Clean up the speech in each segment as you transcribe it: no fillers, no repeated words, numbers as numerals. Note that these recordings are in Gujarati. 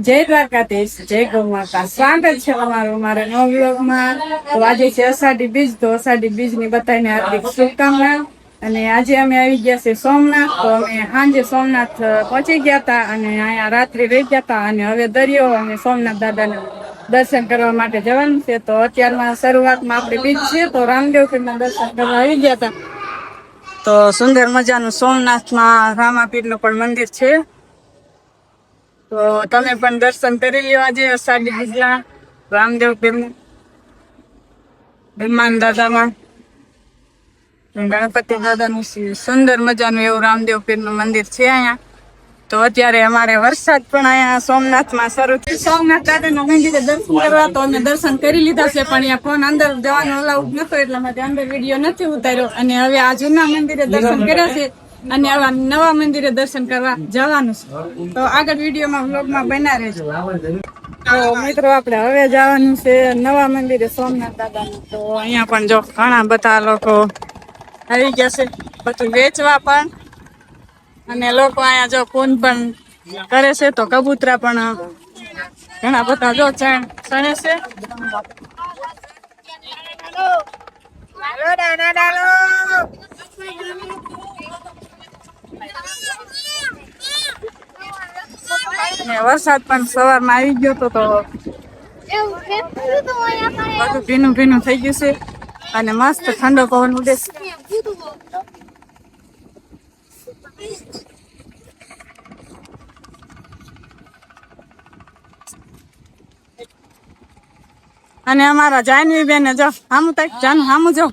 જય દ્વારકાધીશ, જય ગૌ માતા. સ્વાગત છે અમારું અમારા નવા વ્લોગમાં. તો આજે છે અષાઢી બીજ, તો અષાઢી બીજ ની બધાને હાર્દિક શુભકામના. અને આજે અમે આવી ગયા છે સોમનાથ. તો અમે સાંજે સોમનાથ પહોંચી ગયા હતા અને અહીંયા રાત્રે રહી ગયા હતા. અને હવે દરિયો અને સોમનાથ દાદાના દર્શન કરવા માટે જવાનું છે. તો અત્યારમાં શરૂઆતમાં આપણી બીજ છે, તો રામદેવ પીરના દર્શન કરવા આવી ગયા હતા. તો સુંદર મજાનું સોમનાથમાં રામાપીરનું પણ મંદિર છે. તો તમે પણ દર્શન કરી લ્યો આજે અષાઢી બીજના રામદેવ પીરનું, હનુમાન દાદામાં, ગણપતિ દાદાનું સુંદર મજાનું એવું રામદેવ પીરનું મંદિર છે અહીંયા. તો અત્યારે અમારે વરસાદ પણ અહીંયા સોમનાથમાં શરૂ થયો. સોમનાથ દાદાના મંદિરે દર્શન કરવા તો અમે દર્શન કરી લીધા છે, પણ અહીંયા ફોન અંદર જવાનો અલાઉડ નતો એટલા માટે અંદર વિડીયો નથી ઉતાર્યો. અને હવે આ જૂના મંદિરે દર્શન કર્યા છે અને આવા નવા મંદિરે દર્શન કરવા જવાનું છે. તો આગળ વિડીયોમાં વ્લોગમાં બના રહેજો. તો મિત્રો આપણે હવે જવાનું છે નવા મંદિરે સોમનાથ દાદાનું. તો અહીંયા પણ જો ઘણા બધા લોકો આવી ગયા છે, બધું વેચવા પણ. અને લોકો અહીંયા જો ફોન પણ કરે છે. તો કબૂતરા પણ ઘણા બધા જો ચણે છે. અને વરસાદ પણ સવારમાં આવી ગયો તો બધું ભીનું ભીનું થઈ ગયું છે અને મસ્ત ઠંડો પવન ઉડે છે. અને અમારા જાનવી બેન જો હામું તક જાનું હામું જો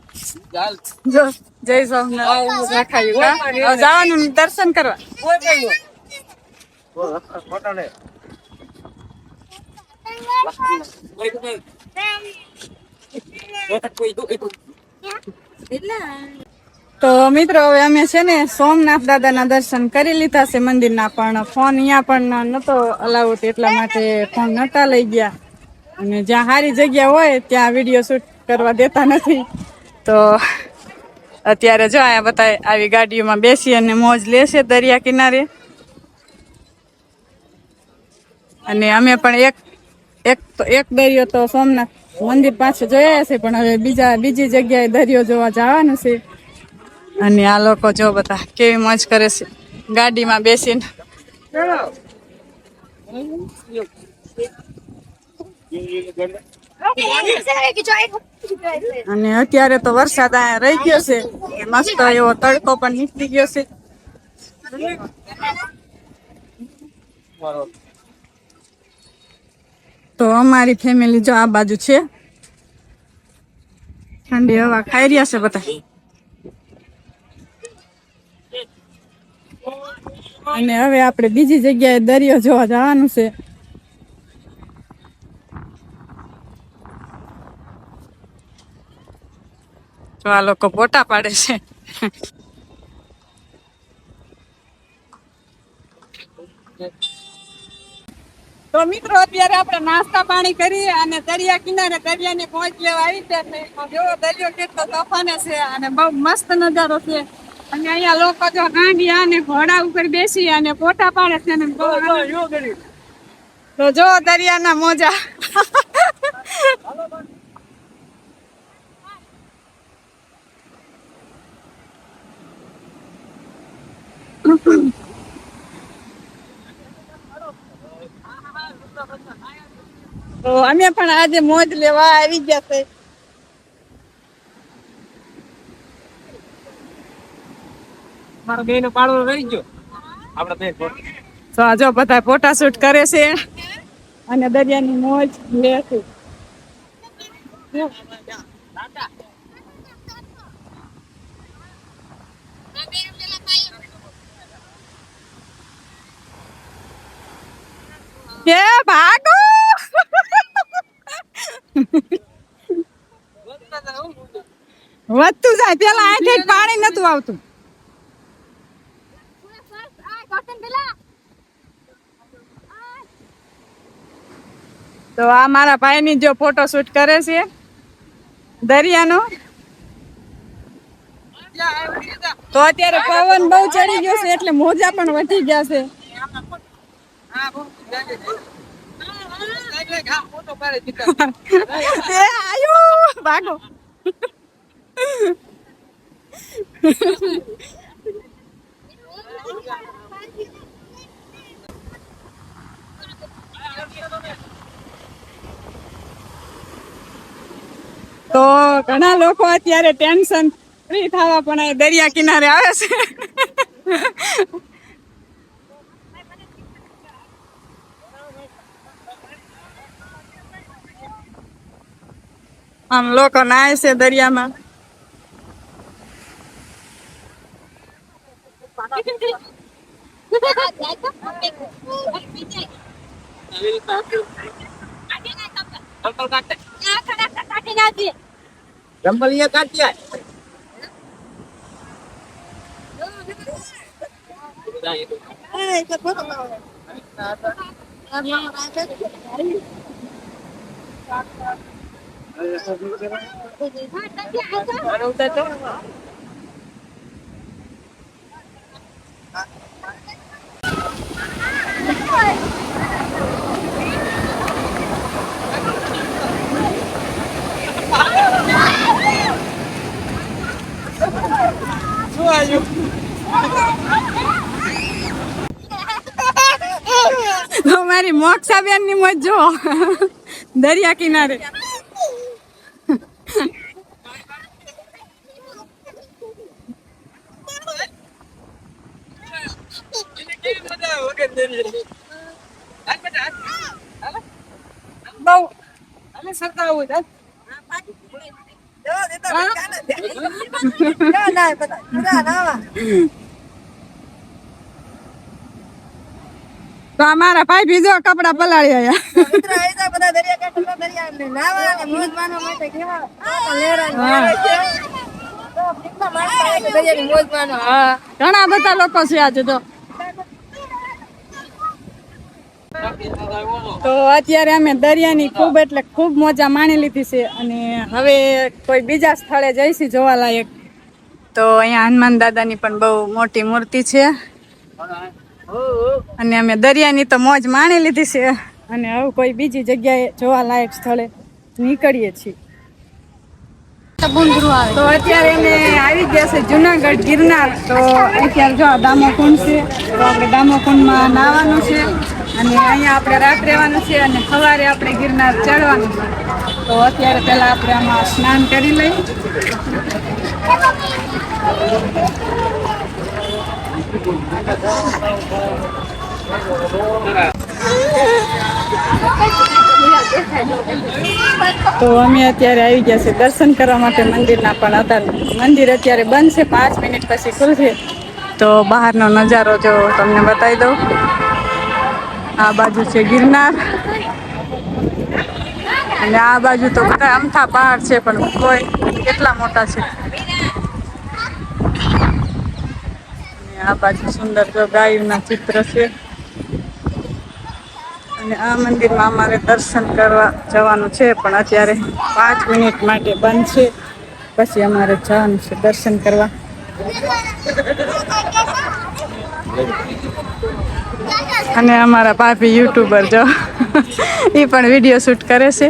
જય સોમનાથ લખાયું જવાનું દર્શન કરવા. તો મિત્રો હવે અમે છે ને સોમનાથ દાદાના દર્શન કરી લીધા છે મંદિરના, પણ ફોન અહીંયા પણ નતો અલાઉડ એટલા માટે ફોન નતા લઈ ગયા. અને જ્યાં સારી જગ્યા હોય ત્યાં વિડીયો શૂટ કરવા દેતા નથી. તો અત્યારે જો અહીંયા બધા આવી ગાડીઓમાં બેસી અને મોજ લેશે દરિયા કિનારે. અને અમે પણ એક દરિયો તો સોમનાથ મંદિર પાસે જોયા છે, પણ હવે બીજી જગ્યાએ દરિયો જોવા જવાનું છે. અને આ લોકો જો બધા કેવી મોજ કરે છે ગાડીમાં બેસીને. અને અત્યારે તો વરસાદ અહીંયા રહી ગયો છે, મસ્ત એવો તડકો પણ નીકળી ગયો છે. તો અમારી ફેમિલી જો આ બાજુ છે, ઠંડી હવા ખાઈ રહ્યા છે બધા. અને હવે આપણે બીજી જગ્યાએ દરિયો જોવા જવાનું છે. તો આ લોકો ફોટા પાડે છે. તો મિત્રો અત્યારે આપણે નાસ્તા પાણી કરી અને દરિયા કિનારે દરિયાની પહોંચ લેવા આવી ગયા છે. જો દરિયો કેટલો તોફાને છે અને બહુ મસ્ત નજારો છે. અને અહીંયા લોકો જો ગાંડિયા અને ઘોડા ઉપર બેસી અને ફોટા પાડે છે. તો જો દરિયાના મોજા. તો અમે પણ આજે મોજ લેવા આવી ગયા છે. મારો બેનો પાડો રહી ગયો આપણે બે. તો આ જો બધા ફોટા શૂટ કરે છે અને દરિયાની મોજ લે છે. કે ભાગો. વધતું જાય, પેલા આઠે પાણી નતું આવતું. તો આ મારા ભાઈની જો ફોટો શૂટ કરે છે દરિયાનો. તો અત્યારે પવન બહુ ચડી ગયો છે એટલે મોજા પણ વધી ગયા છે. એ આયો ભાગો. તો ઘણા લોકો અત્યારે ટેન્શન ફ્રી થવા પણ અહીં દરિયા કિનારે આવે છે. આમ લોકો નાય છે દરિયામાં. રંબલિયા કાઢ્યા મારી મોક્ષાબેન ની મોજ જો દરિયા કિનારે. બહુ તો અમારા ભાઈ બીજો કપડા પલાળી આયા. ઘણા બધા લોકો છે આજે તો અત્યારે અમે દરિયાની ખૂબ એટલે ખૂબ મજા માણી લીધી છે અને હવે કોઈ બીજા સ્થળે જઈશું જોવાલાયક. તો અહીંયા હનુમાન દાદાની પણ બહુ મોટી મૂર્તિ છે અને અમે દરિયાની તો મોજ માણી લીધી છે અને હવે કોઈ બીજી જગ્યાએ જોવાલાયક સ્થળે નીકળીએ છીએ. તો અત્યારે અમે આવી ગયા છે જુનાગઢ ગિરનાર. તો અત્યારે જો દામોકુંડ છે, તો આપણે દામોકુંડમાં નાહવાનું છે અને અહીંયા આપણે રાત રહેવાનું છે અને સવારે આપણે ગિરનાર ચડવાનું છે. તો અત્યારે પહેલા આપણે આમાં સ્નાન કરી લઈએ. તો અમે અત્યારે આવી ગયા છે દર્શન કરવા માટે મંદિરના, પણ અત્યારે મંદિર અત્યારે બંધ છે, 5 મિનિટ પછી ખુલશે. તો બહારનો નજારો જો તમને બતાવી દઉં. આ બાજુ છે ગિરનાર અને આ બાજુ તો બધા અમથા પહાડ છે, પણ કોઈ કેટલા મોટા છે. અને આ બાજુ સુંદર જો ગાયુંના ચિત્ર છે અને આ મંદિરમાં અમારે દર્શન કરવા જવાનું છે, પણ અત્યારે 5 મિનિટ માટે બંધ છે, પછી અમારે જવાનું છે દર્શન કરવા. અને અમારા ભાભી યુટ્યુબર જો એ પણ વિડીયો શૂટ કરે છે.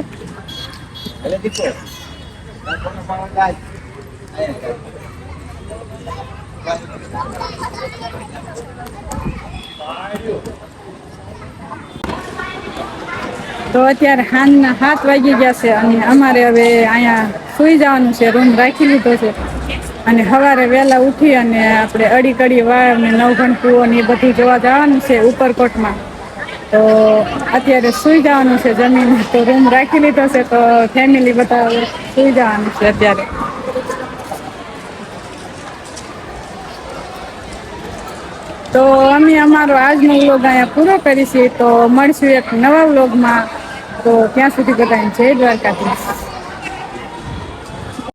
તો અત્યારે સાંજના 7 વાગી ગયા છે અને અમારે હવે અહીંયા સુઈ જવાનું છે, રૂમ રાખી લીધો છે અને સવારે વહેલા ઉઠી અને આપણે અડી કડી વાળ અને નવઘણ કૂવો ને એ બધું જોવા જવાનું છે ઉપરકોટમાં. તો અત્યારે સુઈ જવાનું છે જમીન. તો રૂમ રાખી લીધો છે, તો ફેમિલી બધા સુઈ જવાનું છે અત્યારે. તો અમે અમારો આજનો વ્લોગ અહીંયા પૂરો કરીશું. તો મળશું એક નવા વ્લોગમાં. તો ત્યાં સુધી બધાને જય દ્વારકાધીશ.